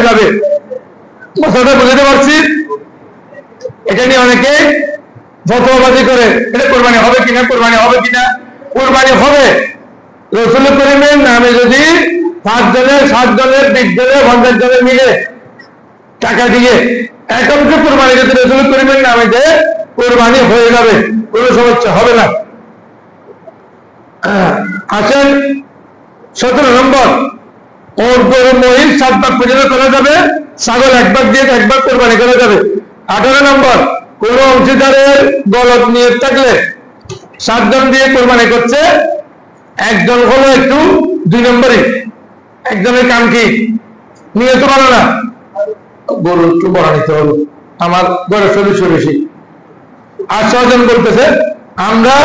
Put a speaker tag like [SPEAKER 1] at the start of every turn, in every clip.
[SPEAKER 1] হয়ে যাবে। কথাটা বুঝতে পারছি? এটা নিয়ে অনেকে ফতোয়াবাজি করে, এটা কোরবানি হবে কিনা, কোরবানি হবে কিনা। কোরবানি হবে রাসূল করিমের নামে যদি 5 জনের, 7 জনের, 20 জনের, 50 জনের মিলে টাকা দিয়ে একাংশ কোরবানি যদি রাসূল করিমের নামে দেয়, কোরবানি হয়ে যাবে, কোনো সমস্যা হবে না। আসেন 17 নম্বর, ওর গরু মহিষ 7 ভাগ পর্যন্ত করা যাবে, ছাগল 1 ভাগ দিয়ে 1 ভাগ কোরবানি করা যাবে। 18 নম্বর, কোন অংশীদারের গলত নিয়ত থাকলে 7 জন দিয়ে কোরবানি করছে, একজন হলো একটু 2 নম্বরে, একজনের কাম কি নিয়ত ভালো না, গরু একটু বড় নিতে হবে, আমার গরুর সদস্য বেশি। আর 6 জন বলতেছে আমরা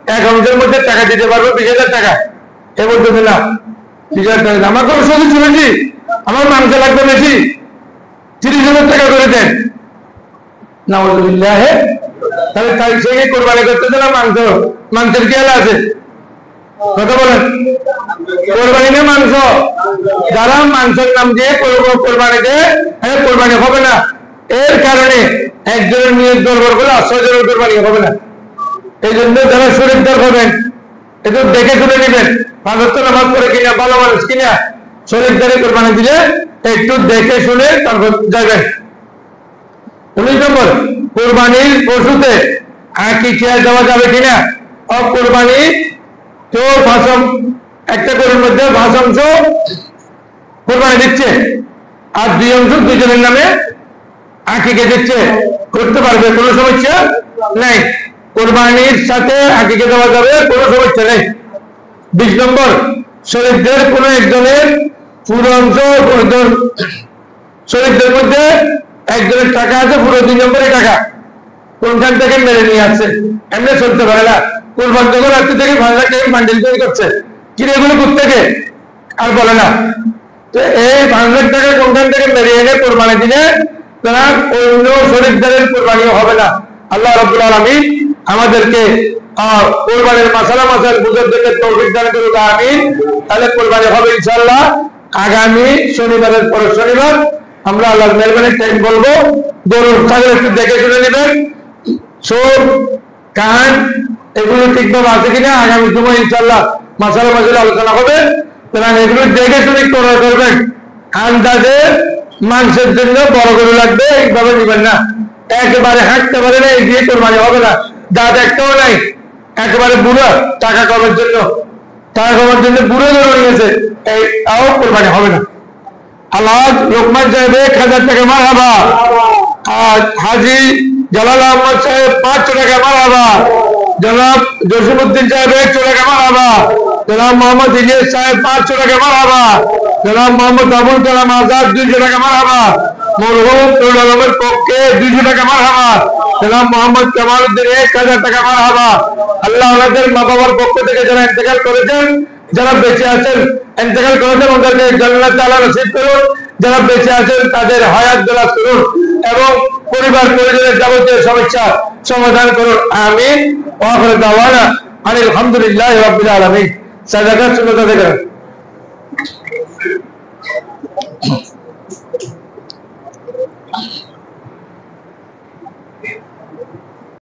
[SPEAKER 1] অ্যাকাউন্টের মধ্যে টাকা দিতে পারবো 20,000 টাকা, এ বলতেছে না 20,000 টাকা আমার গরুর সদস্য বেশি, আমার মাংস লাগবে বেশি, 30,000 টাকা করে দেন। নাউযুবিল্লাহ। তাহলে তাই সে কোরবানি করতেছে না মাংস, মাংসের কি আলা আছে? কথা বলেন, কোরবানি না মাংস? যারা মাংসের নাম দিয়ে কোরবানি দেয়, কোরবানি হবে না। এর কারণে একজনের নিয়ত গড়বড় করে 8 জনের কোরবানি হবে না। এই জন্য যারা শরীরদার হবেন একটু দেখে শুনে নেবেন, 5 ওয়াক্ত নামাজ পড়ে কিনা, ভালো মানুষ কিনা, শরীরদারে কোরবানি দিলে একটু দেখে শুনে তারপর যাবেন। 19 নম্বর, কোরবানির পশুতে আকিকা দেওয়া যাবে কিনা। কোরবানি কেউ একটা গরুর মধ্যে 5 অংশ কোরবানি দিচ্ছে আর 2 অংশ 2 জনের নামে আকিকা দিচ্ছে, করতে পারবে, কোনো সমস্যা নাই। কোরবানির সাথে আকিকা দেওয়া যাবে, কোনো সমস্যা নেই। 20 নম্বর, শরীরদের কোনো একজনের পুরো অংশ, শরীরদের মধ্যে একজনের টাকা আছে, পুরো 2 নম্বরের টাকা কোনখান থেকে মেরে নিয়ে আসছে, এমনি চলতে পারে না। কোরবান যখন রাত্রি থেকে 5 লাখ টাকা বান্ডিল তৈরি করছে, কি এগুলো কোথেকে আর বলে না। তো এই 5 লাখ টাকা কোনখান থেকে মেরে এনে কোরবানি দিলে তারা অন্য শরীরদারের কোরবানিও হবে না। আল্লাহ রাব্বুল আলামিন আমাদেরকে কোরবানির মাসালা বুঝার জন্য তৌফিক দান করুন, আমিন। তাহলে কোরবানি হবে ইনশাআল্লাহ আগামী শনিবারের পরের শনিবার। আমরা আল্লাহর মেহরবানির টাইম বলবো, গরুর ছাগল একটু দেখে শুনে নেবেন, সব কান এগুলো ঠিকভাবে আছে কিনা, আগামী সময় ইনশাআল্লাহ মাসালা আলোচনা হবে। সুতরাং এগুলো দেখে শুনে ক্রয় করবেন। আন্দাজে মাংসের জন্য বড় গরু লাগবে এইভাবে নেবেন না, একেবারে হাঁটতে পারে না, এই দিয়ে কোরবানি হবে না। দাঁত একটাও নাই, একেবারে বুড়ো, টাকা কমের জন্য বুড়ো গরু নিয়েছে, এইটাও কোরবানি হবে না। আল্লাহ লোকমান সাহেব 1,000 টাকা মারহাবা, আর হাজি জালাল আহমদ সাহেব 500 টাকা মারহাবা, জনাব জসিমউদ্দিন সাহেব 100 টাকা মারহাবা, জনাব মোহাম্মদ ইলিয়াস সাহেব 500 টাকা মারহাবা, জনাব মোহাম্মদ আবুল কালাম আজাদ 200 টাকা মারহাবা, মরহুম নুরুল আলমের পক্ষে 200 টাকা মারহাবা, জনাব মোহাম্মদ কামালউদ্দিন 1,000 টাকা মারহাবা। আল্লাহ ওনাদের মা বাবার পক্ষ থেকে যারা ইন্তেকাল করেছেন, যারা বেঁচে আছেন, ইন্তেকাল করেছেন, ওদেরকে জান্নাত আল্লাহ নসিব করুন। যারা বেঁচে আছেন তাদের হায়াত দরাজ করুন এবং পরিবার পরিজনের যাবতীয় সমস্যা সমাধান করুন, আমিন। ওয়া আখিরু দাওয়ানা আলহামদুলিল্লাহি রাব্বিল আলামিন। সাদাকাত সুন্নাত